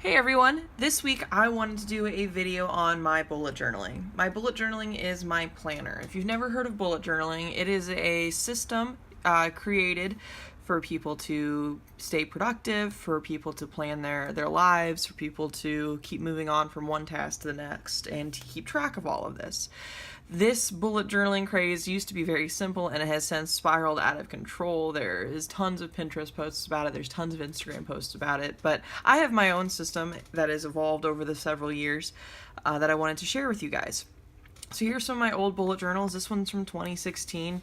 Hey everyone, this week I wanted to do a video on my bullet journaling. My bullet journaling is my planner. If you've never heard of bullet journaling, it is a system created for people to stay productive, for people to plan their lives, for people to keep moving on from one task to the next, and to keep track of all of this. This bullet journaling craze used to be very simple and it has since spiraled out of control. There is tons of Pinterest posts about it, there's tons of Instagram posts about it, but I have my own system that has evolved over the several years that I wanted to share with you guys. So here's some of my old bullet journals. This one's from 2016.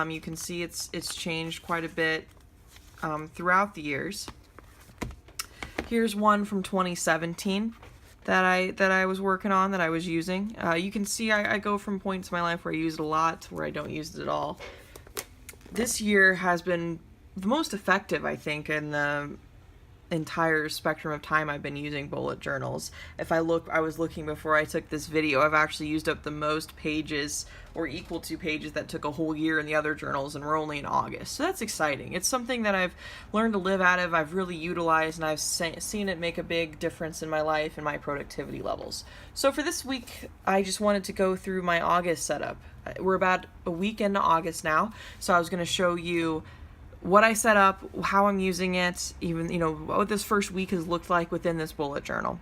You can see it's changed quite a bit throughout the years. Here's one from 2017 that I was working on, that I was using. You can see I go from points in my life where I use it a lot to where I don't use it at all. This year has been the most effective, I think, in the entire spectrum of time I've been using bullet journals. If I was looking before I took this video, I've actually used up the most pages or equal to pages that took a whole year in the other journals, and we're only in August. So that's exciting. It's something that I've learned to live out of, I've really utilized, and I've seen it make a big difference in my life and my productivity levels. So for this week, I just wanted to go through my August setup. We're about a week into August now, so I was going to show you what I set up, how I'm using it, even, what this first week has looked like within this bullet journal.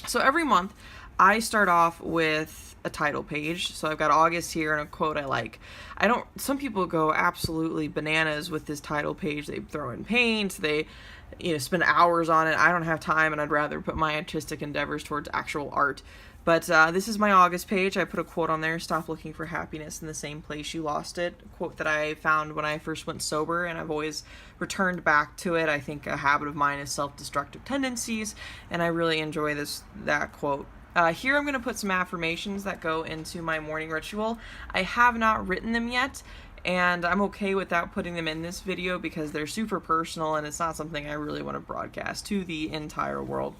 So every month, I start off with a title page. So I've got August here and a quote I like. Some people go absolutely bananas with this title page. They throw in paint, they spend hours on it. I don't have time, and I'd rather put my artistic endeavors towards actual art. But this is my August page. I put a quote on there: "Stop looking for happiness in the same place you lost it." A quote that I found when I first went sober, and I've always returned back to it. I think a habit of mine is self-destructive tendencies, and I really enjoy that quote. Here I'm going to put some affirmations that go into my morning ritual. I have not written them yet, and I'm okay without putting them in this video because they're super personal and it's not something I really want to broadcast to the entire world.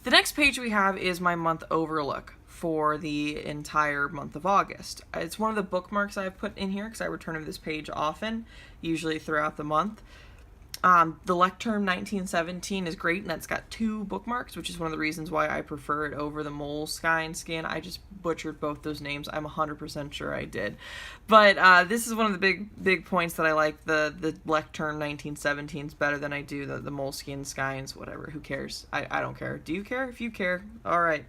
The next page we have is my month overlook for the entire month of August. It's one of the bookmarks I've put in here because I return to this page often, usually throughout the month. The Lectern 1917 is great, and that's got 2 bookmarks, which is one of the reasons why I prefer it over the Moleskine scan. I just butchered both those names. I'm 100% sure I did. But this is one of the big points that I like. The Lectern 1917 is better than I do the Moleskine skines, whatever. Who cares? I don't care. Do you care? If you care, all right.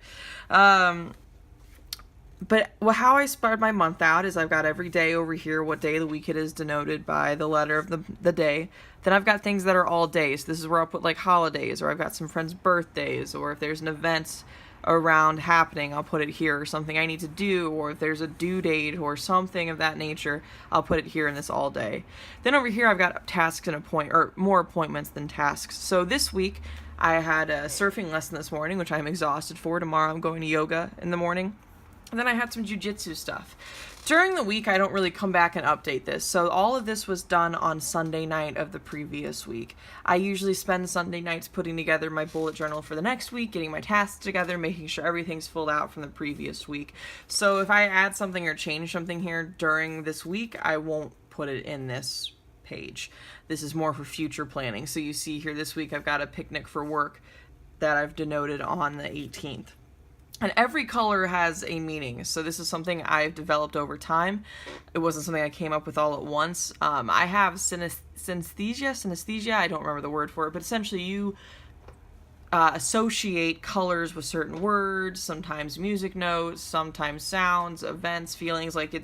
But how I spread my month out is I've got every day over here what day of the week it is denoted by the letter of the day. Then I've got things that are all days. This is where I'll put like holidays, or I've got some friends' birthdays, or if there's an event around happening, I'll put it here, or something I need to do, or if there's a due date or something of that nature, I'll put it here in this all day. Then over here I've got tasks and more appointments than tasks. So this week I had a surfing lesson this morning, which I'm exhausted for. Tomorrow I'm going to yoga in the morning. And then I had some jujitsu stuff. During the week, I don't really come back and update this. So all of this was done on Sunday night of the previous week. I usually spend Sunday nights putting together my bullet journal for the next week, getting my tasks together, making sure everything's filled out from the previous week. So if I add something or change something here during this week, I won't put it in this page. This is more for future planning. So you see here this week, I've got a picnic for work that I've denoted on the 18th. And every color has a meaning, so this is something I've developed over time. It wasn't something I came up with all at once. I have synesthesia, I don't remember the word for it, but essentially you associate colors with certain words, sometimes music notes, sometimes sounds, events, feelings. Like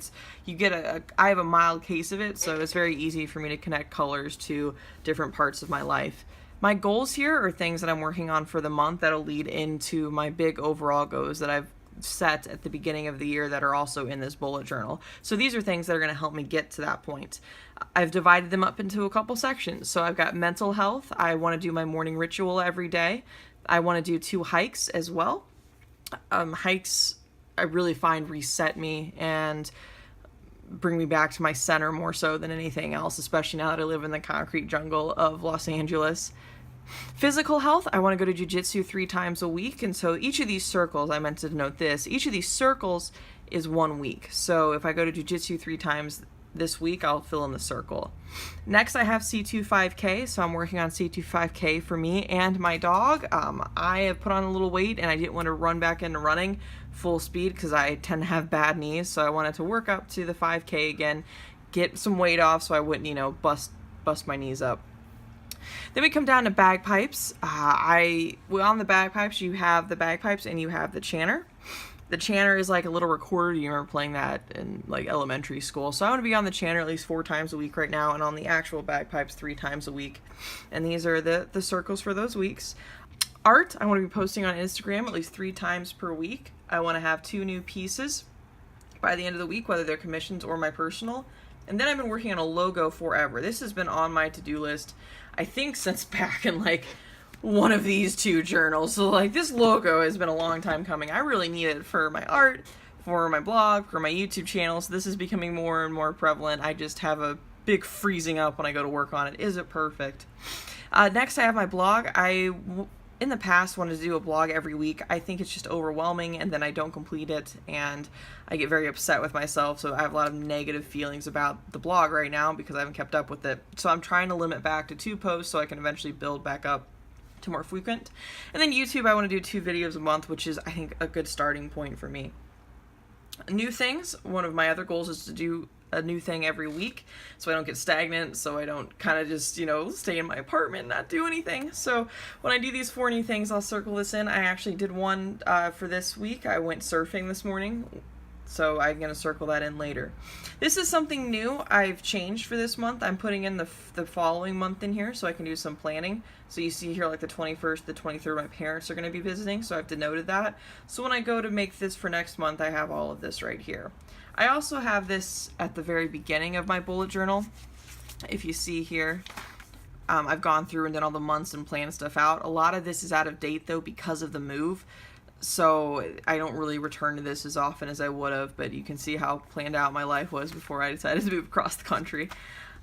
I have a mild case of it, so it's very easy for me to connect colors to different parts of my life. My goals here are things that I'm working on for the month that'll lead into my big overall goals that I've set at the beginning of the year that are also in this bullet journal. So these are things that are going to help me get to that point. I've divided them up into a couple sections. So I've got mental health. I want to do my morning ritual every day. I want to do 2 hikes as well. Hikes I really find reset me and bring me back to my center more so than anything else, especially now that I live in the concrete jungle of Los Angeles. Physical health, I want to go to jiu-jitsu 3 times a week, and so each of these circles, I meant to note this, each of these circles is 1 week. So if I go to jiu-jitsu 3 times this week I'll fill in the circle. Next I have C25K, so I'm working on C25K for me and my dog. I have put on a little weight and I didn't want to run back into running full speed because I tend to have bad knees, so I wanted to work up to the 5K again, get some weight off so I wouldn't, you know, bust my knees up. Then we come down to bagpipes. On the bagpipes, you have the bagpipes and you have the chanter. The chanter is like a little recorder. You remember playing that in like elementary school. So I want to be on the chanter at least 4 times a week right now, and on the actual bagpipes 3 times a week. And these are the circles for those weeks. Art, I want to be posting on Instagram at least 3 times per week. I want to have 2 new pieces by the end of the week, whether they're commissions or my personal. And then I've been working on a logo forever. This has been on my to-do list, I think, since back in like one of these 2 journals. So like this logo has been a long time coming. I really need it for my art, for my blog, for my YouTube channel. So this is becoming more and more prevalent. I just have a big freezing up when I go to work on it. Is it perfect? Next I have my blog. In the past wanted to do a blog every week. I think it's just overwhelming, and then I don't complete it and I get very upset with myself, so I have a lot of negative feelings about the blog right now because I haven't kept up with it. So I'm trying to limit back to 2 posts so I can eventually build back up to more frequent. And then YouTube, I want to do 2 videos a month, which is I think a good starting point for me. New things, one of my other goals is to do a new thing every week so I don't get stagnant, so I don't kind of just, you know, stay in my apartment and not do anything. So when I do these 4 new things, I'll circle this in. I actually did one for this week. I went surfing this morning, so I'm going to circle that in later. This is something new I've changed for this month. I'm putting in the following month in here so I can do some planning. So you see here like the 21st, the 23rd, my parents are going to be visiting, so I've denoted that. So when I go to make this for next month, I have all of this right here. I also have this at the very beginning of my bullet journal. If you see here, I've gone through and done all the months and planned stuff out. A lot of this is out of date though because of the move. So I don't really return to this as often as I would have, but you can see how planned out my life was before I decided to move across the country.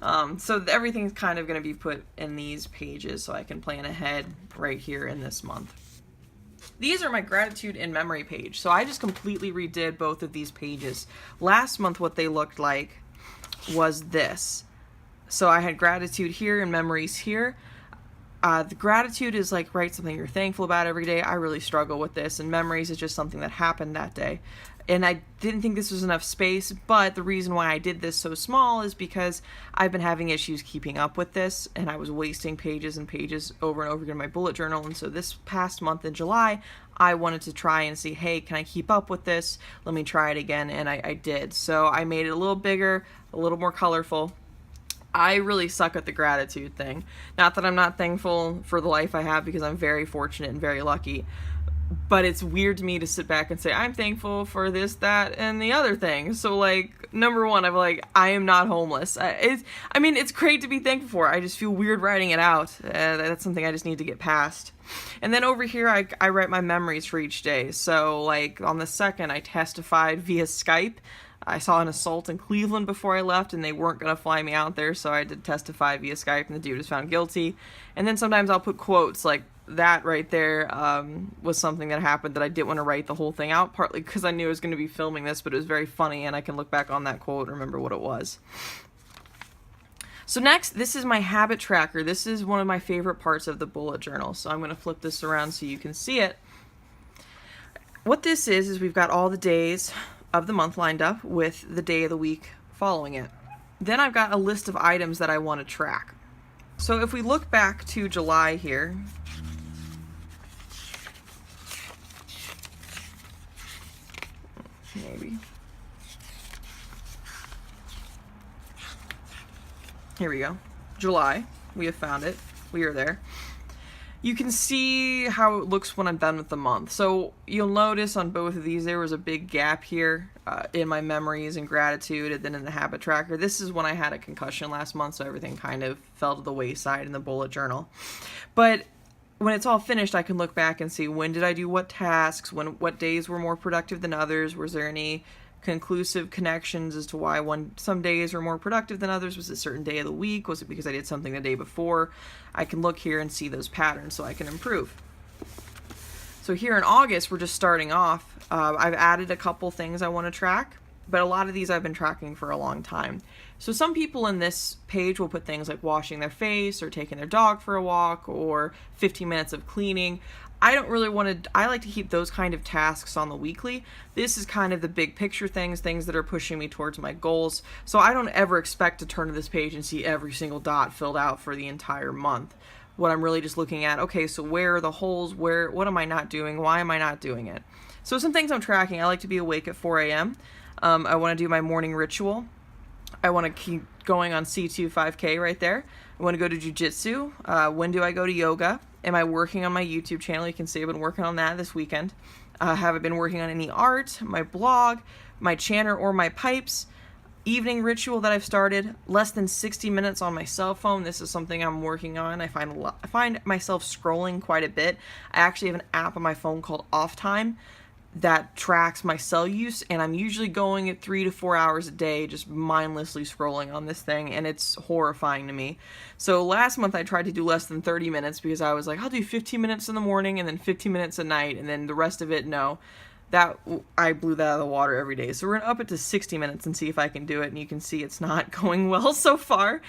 So everything's kind of going to be put in these pages so I can plan ahead right here in this month. These are my gratitude in memory page. So I just completely redid both of these pages. Last month what they looked like was this. So I had gratitude here and memories here. The gratitude is like write something you're thankful about every day. I really struggle with this, and memories is just something that happened that day. And I didn't think this was enough space, but the reason why I did this so small is because I've been having issues keeping up with this, and I was wasting pages and pages over and over again in my bullet journal. And so this past month in July, I wanted to try and see, hey, can I keep up with this? Let me try it again, and I did. So I made it a little bigger, a little more colorful. I really suck at the gratitude thing. Not that I'm not thankful for the life I have, because I'm very fortunate and very lucky. But it's weird to me to sit back and say, I'm thankful for this, that, and the other thing. So, like, number one, I'm like, I am not homeless. It's great to be thankful for. I just feel weird writing it out. That's something I just need to get past. And then over here, I write my memories for each day. So, like, on the 2nd, I testified via Skype. I saw an assault in Cleveland before I left, and they weren't going to fly me out there, so I did testify via Skype, and the dude was found guilty. And then sometimes I'll put quotes, like that right there was something that happened that I didn't want to write the whole thing out, partly because I knew I was going to be filming this, but it was very funny, and I can look back on that quote and remember what it was. So next, this is my habit tracker. This is one of my favorite parts of the bullet journal, so I'm going to flip this around so you can see it. What this is we've got all the days of the month lined up with the day of the week following it. Then I've got a list of items that I want to track. So if we look back to July here, maybe. Here we go. July. We have found it. We are there. You can see how it looks when I'm done with the month. So you'll notice on both of these there was a big gap here in my memories and gratitude, and then in the habit tracker. This is when I had a concussion last month, so everything kind of fell to the wayside in the bullet journal. But when it's all finished, I can look back and see when did I do what tasks, what days were more productive than others, was there any conclusive connections as to why some days were more productive than others. Was it a certain day of the week? Was it because I did something the day before? I can look here and see those patterns so I can improve. So here in August, we're just starting off. I've added a couple things I want to track. but a lot of these I've been tracking for a long time. So some people in this page will put things like washing their face or taking their dog for a walk or 15 minutes of cleaning. I don't really want to, I like to keep those kind of tasks on the weekly. This is kind of the big picture things that are pushing me towards my goals. So I don't ever expect to turn to this page and see every single dot filled out for the entire month. What I'm really just looking at, okay, so where are the holes? What am I not doing? Why am I not doing it? So some things I'm tracking, I like to be awake at 4 a.m. I want to do my morning ritual. I want to keep going on C2 5K right there. I want to go to jujitsu. When do I go to yoga? Am I working on my YouTube channel? You can see I've been working on that this weekend. Have I been working on any art, my blog, my chanter, or my pipes? Evening ritual that I've started, less than 60 minutes on my cell phone. This is something I'm working on. I find myself scrolling quite a bit. I actually have an app on my phone called Off Time that tracks my cell use, and I'm usually going at 3 to 4 hours a day just mindlessly scrolling on this thing, and it's horrifying to me. So last month I tried to do less than 30 minutes because I was like, I'll do 15 minutes in the morning and then 15 minutes at night, and then the rest of it, no. That, I blew that out of the water every day. So we're gonna up it to 60 minutes and see if I can do it, and you can see it's not going well so far.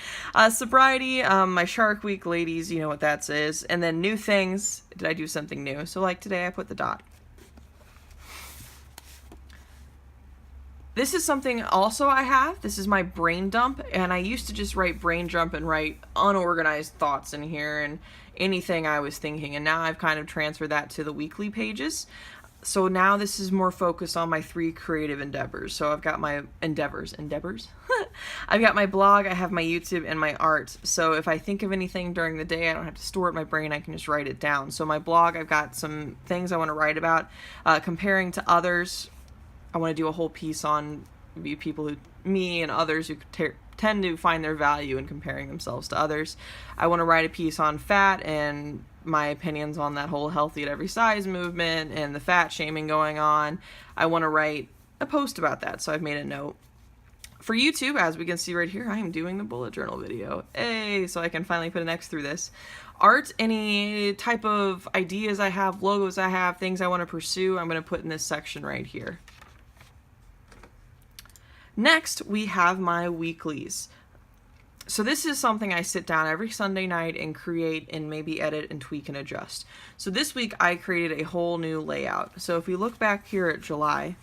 Sobriety, my Shark Week, ladies, you know what that is. And then new things, did I do something new? So like today I put the dot. This is something also I have. This is my brain dump, and I used to just write brain dump and write unorganized thoughts in here and anything I was thinking, and now I've kind of transferred that to the weekly pages. So now this is more focused on my 3 creative endeavors. So I've got my endeavors? I've got my blog, I have my YouTube, and my art. So if I think of anything during the day, I don't have to store it in my brain, I can just write it down. So my blog, I've got some things I want to write about, comparing to others. I want to do a whole piece on people who, me and others who tend to find their value in comparing themselves to others. I want to write a piece on fat and my opinions on that whole healthy at every size movement and the fat shaming going on. I want to write a post about that, so I've made a note. For YouTube, as we can see right here, I am doing the bullet journal video. Hey, so I can finally put an X through this. Art, any type of ideas I have, logos I have, things I want to pursue, I'm going to put in this section right here. Next, we have my weeklies. So this is something I sit down every Sunday night and create and maybe edit and tweak and adjust. So this week I created a whole new layout. So if we look back here at July,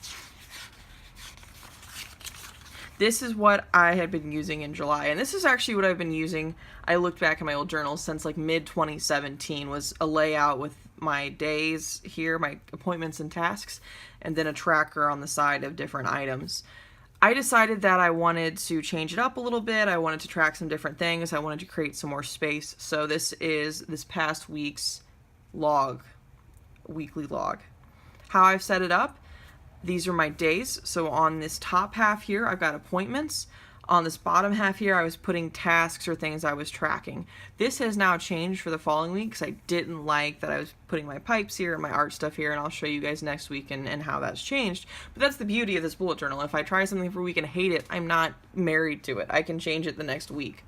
this is what I had been using in July. And this is actually what I've been using. I looked back at my old journals since like mid-2017 was a layout with my days here, my appointments and tasks, and then a tracker on the side of different items. I decided that I wanted to change it up a little bit. I wanted to track some different things. I wanted to create some more space. So this is this past week's log, weekly log. How I've set it up, these are my days. So on this top half here, I've got appointments. On this bottom half here, I was putting tasks or things I was tracking. This has now changed for the following week because I didn't like that I was putting my pipes here and my art stuff here, and I'll show you guys next week and how that's changed. But that's the beauty of this bullet journal. If I try something for a week and hate it, I'm not married to it. I can change it the next week.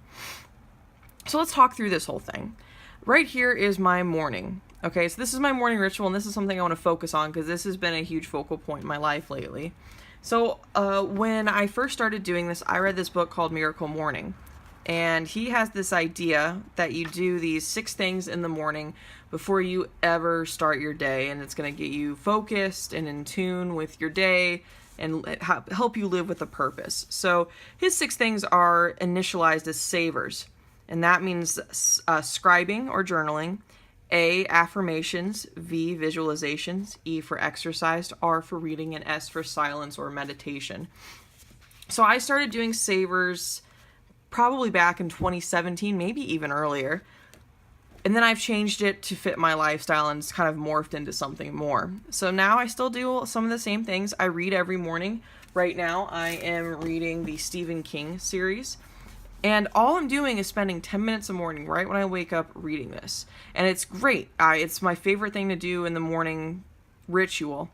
So let's talk through this whole thing. Right here is my morning. Okay, so this is my morning ritual, and this is something I want to focus on because this has been a huge focal point in my life lately. So when I first started doing this, I read this book called Miracle Morning. And he has this idea that you do these 6 things in the morning before you ever start your day. And it's going to get you focused and in tune with your day and help you live with a purpose. So his 6 things are initialized as savers. And that means scribing or journaling. A, affirmations, V, visualizations, E for exercise, R for reading, and S for silence or meditation. So I started doing savers probably back in 2017, maybe even earlier. And then I've changed it to fit my lifestyle and it's kind of morphed into something more. So now I still do some of the same things. I read every morning. Right now I am reading the Stephen King series. And all I'm doing is spending 10 minutes a morning right when I wake up reading this. And it's great. It's my favorite thing to do in the morning ritual.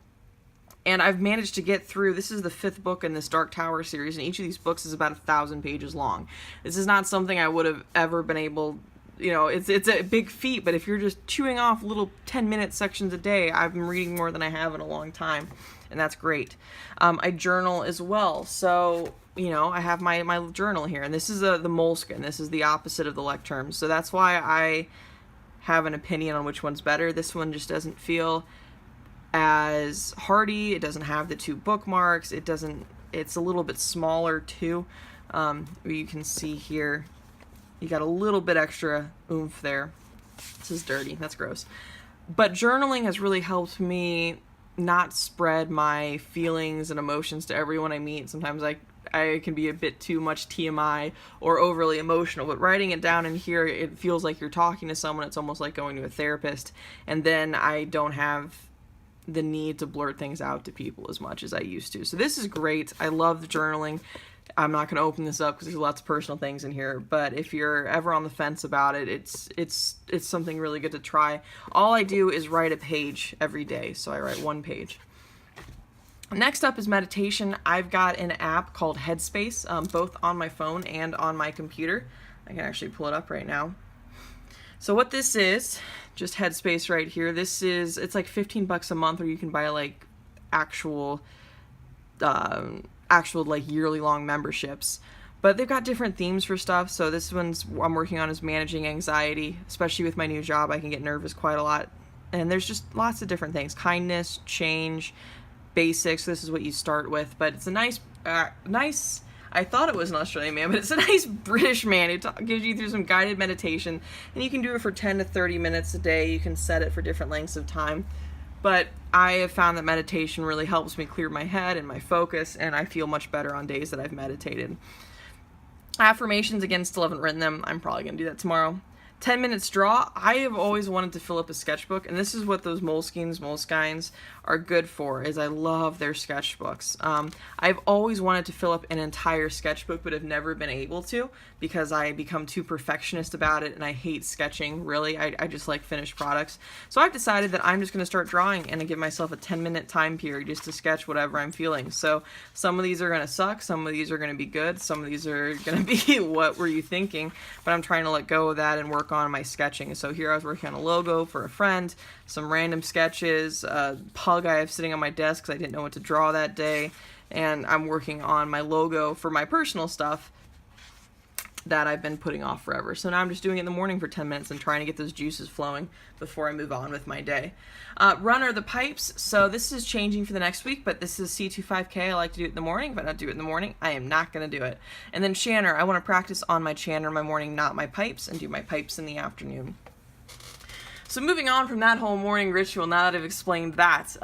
And I've managed to get through, this is the 5th book in this Dark Tower series, and each of these books is about 1,000 pages long. This is not something I would have ever been able you know, it's a big feat, but if you're just chewing off little 10-minute sections a day, I've been reading more than I have in a long time, and that's great. I journal as well, so, you know, I have my journal here, and this is the Moleskine. This is the opposite of the Lecterms, so that's why I have an opinion on which one's better. This one just doesn't feel as hardy. It doesn't have the 2 bookmarks. It's a little bit smaller too. You can see here, you got a little bit extra oomph there. This is dirty. That's gross. But journaling has really helped me not spread my feelings and emotions to everyone I meet. Sometimes I can be a bit too much TMI or overly emotional, but writing it down in here, it feels like you're talking to someone. It's almost like going to a therapist, and then I don't have the need to blurt things out to people as much as I used to. So this is great. I love the journaling. I'm not going to open this up because there's lots of personal things in here, but if you're ever on the fence about it, it's something really good to try. All I do is write a page every day, so I write 1 page. Next up is meditation. I've got an app called Headspace, both on my phone and on my computer. I can actually pull it up right now. So what this is, just Headspace right here. It's like $15 a month, or you can buy like actual like yearly long memberships. But they've got different themes for stuff. So this one's I'm working on is managing anxiety, especially with my new job. I can get nervous quite a lot. And there's just lots of different things. Kindness, change, basics. This is what you start with. But it's a nice, I thought it was an Australian man, but it's a nice British man who gives you through some guided meditation. And you can do it for 10 to 30 minutes a day. You can set it for different lengths of time. But I have found that meditation really helps me clear my head and my focus, and I feel much better on days that I've meditated. Affirmations, again, still haven't written them. I'm probably going to do that tomorrow. 10 minutes draw. I have always wanted to fill up a sketchbook, and this is what those Moleskines are good for, is I love their sketchbooks. I've always wanted to fill up an entire sketchbook, but have never been able to because I become too perfectionist about it, and I hate sketching, really. I just like finished products. So I've decided that I'm just going to start drawing and give myself a 10-minute time period just to sketch whatever I'm feeling. So some of these are going to suck, some of these are going to be good, some of these are going to be what were you thinking, but I'm trying to let go of that and work on my sketching. So here I was working on a logo for a friend, some random sketches, a pug I have sitting on my desk because I didn't know what to draw that day, and I'm working on my logo for my personal stuff that I've been putting off forever. So now I'm just doing it in the morning for 10 minutes and trying to get those juices flowing before I move on with my day. Runner the pipes. So this is changing for the next week, but this is C25K. I like to do it in the morning. If I don't do it in the morning, I am not going to do it. And then chanter. I want to practice on my chanter in my morning, not my pipes, and do my pipes in the afternoon. So moving on from that whole morning ritual, now that I've explained that,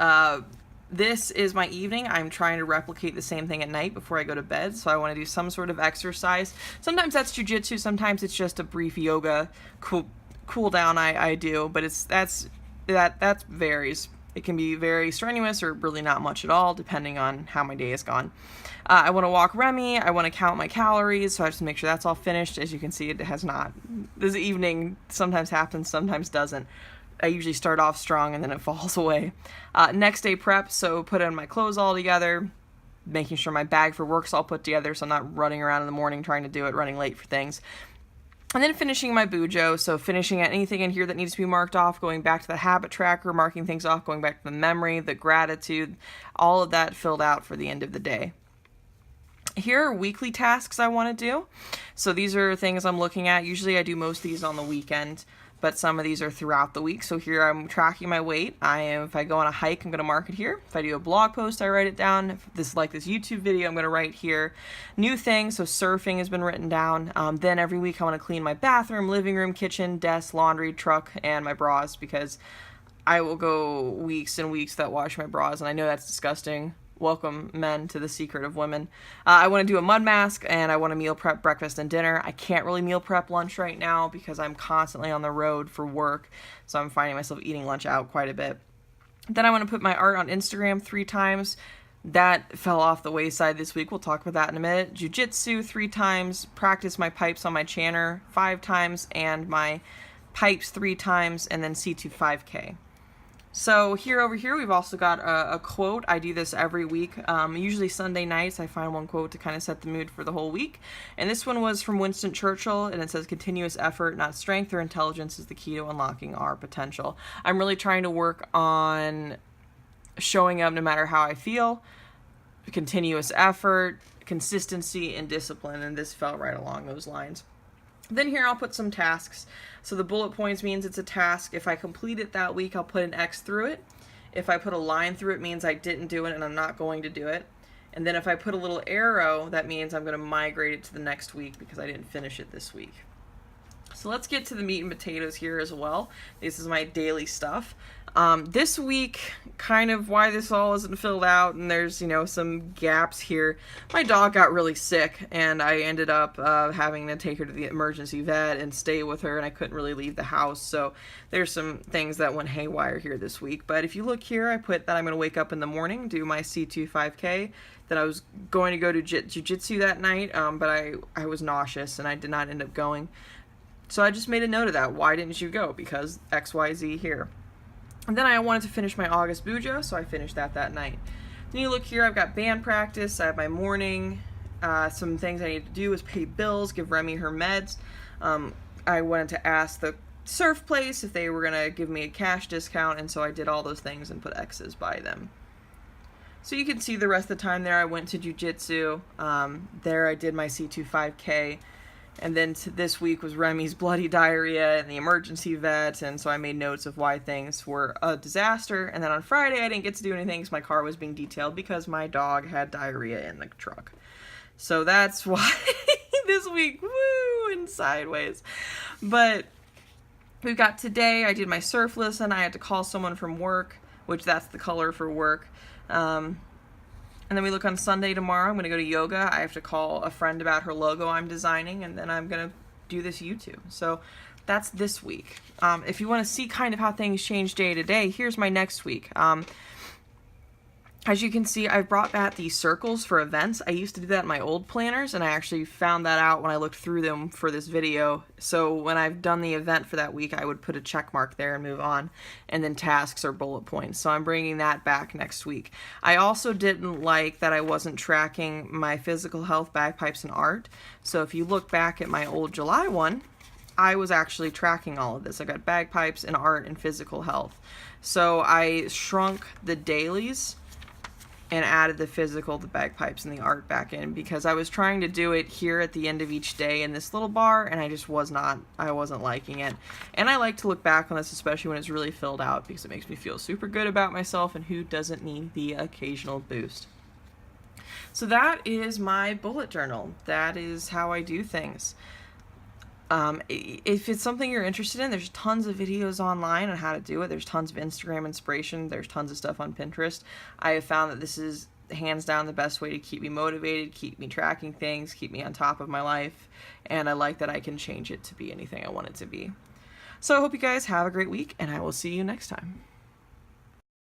this is my evening. I'm trying to replicate the same thing at night before I go to bed, so I want to do some sort of exercise. Sometimes that's jujitsu, sometimes it's just a brief yoga cool down I do, but that varies. It can be very strenuous or really not much at all, depending on how my day has gone. I want to walk Remy. I want to count my calories, so I have to make sure that's all finished. As you can see, it has not. This evening sometimes happens, sometimes doesn't. I usually start off strong and then it falls away. Next day prep, so put on my clothes all together, making sure my bag for work's all put together so I'm not running around in the morning trying to do it, running late for things. And then finishing my Bujo, so finishing anything in here that needs to be marked off, going back to the habit tracker, marking things off, going back to the memory, the gratitude, all of that filled out for the end of the day. Here are weekly tasks I want to do. So these are things I'm looking at. Usually I do most of these on the weekend, but some of these are throughout the week. So here I'm tracking my weight. If I go on a hike, I'm going to mark it here. If I do a blog post, I write it down. If this is like this YouTube video, I'm going to write here. New things, so surfing has been written down. Then every week I want to clean my bathroom, living room, kitchen, desk, laundry, truck, and my bras, because I will go weeks and weeks without washing my bras, and I know that's disgusting. Welcome, men, to the secret of women. I want to do a mud mask, and I want to meal prep breakfast and dinner. I can't really meal prep lunch right now because I'm constantly on the road for work, so I'm finding myself eating lunch out quite a bit. Then I want to put my art on Instagram 3 times. That fell off the wayside this week. We'll talk about that in a minute. Jiu-jitsu 3 times. Practice my pipes on my chanter 5 times, and my pipes 3 times, and then C25K. So over here, we've also got a quote. I do this every week. Usually Sunday nights, I find one quote to kind of set the mood for the whole week. And this one was from Winston Churchill, and it says, "Continuous effort, not strength or intelligence, is the key to unlocking our potential." I'm really trying to work on showing up no matter how I feel, continuous effort, consistency, and discipline, and this fell right along those lines. Then here I'll put some tasks. So the bullet points means it's a task. If I complete it that week, I'll put an X through it. If I put a line through it, means I didn't do it and I'm not going to do it. And then if I put a little arrow, that means I'm going to migrate it to the next week because I didn't finish it this week. So let's get to the meat and potatoes here as well. This is my daily stuff. This week, kind of why this all isn't filled out, and there's, some gaps here. My dog got really sick, and I ended up having to take her to the emergency vet and stay with her, and I couldn't really leave the house. So there's some things that went haywire here this week. But if you look here, I put that I'm going to wake up in the morning, do my C2 5K, that I was going to go to jiu-jitsu that night, but I was nauseous, and I did not end up going. So I just made a note of that. Why didn't you go? Because XYZ here. And then I wanted to finish my August Bujo, so I finished that night. Then you look here, I've got band practice, I have my morning, some things I need to do is pay bills, give Remy her meds. I wanted to ask the surf place if they were going to give me a cash discount, and so I did all those things and put X's by them. So you can see the rest of the time there I went to jiu-jitsu, there I did my C2 5K, and then this week was Remy's bloody diarrhea and the emergency vet, and so I made notes of why things were a disaster. And then on Friday, I didn't get to do anything because my car was being detailed because my dog had diarrhea in the truck. So that's why this week, woo, and sideways. But we've got today, I did my surf lesson. I had to call someone from work, which that's the color for work. And then we look on Sunday tomorrow. I'm going to go to yoga. I have to call a friend about her logo I'm designing, and then I'm going to do this YouTube. So that's this week. If you want to see kind of how things change day to day, here's my next week. As you can see, I've brought back these circles for events. I used to do that in my old planners, and I actually found that out when I looked through them for this video. So when I've done the event for that week, I would put a check mark there and move on, and then tasks or bullet points. So I'm bringing that back next week. I also didn't like that I wasn't tracking my physical health, bagpipes, and art. So if you look back at my old July one, I was actually tracking all of this. I got bagpipes and art and physical health. So I shrunk the dailies and added the physical, the bagpipes, and the art back in because I was trying to do it here at the end of each day in this little bar, and I wasn't liking it. And I like to look back on this, especially when it's really filled out, because it makes me feel super good about myself, and who doesn't need the occasional boost? So that is my bullet journal. That is how I do things. If it's something you're interested in, there's tons of videos online on how to do it. There's tons of Instagram inspiration. There's tons of stuff on Pinterest. I have found that this is hands down the best way to keep me motivated, keep me tracking things, keep me on top of my life, and I like that I can change it to be anything I want it to be. So I hope you guys have a great week, and I will see you next time.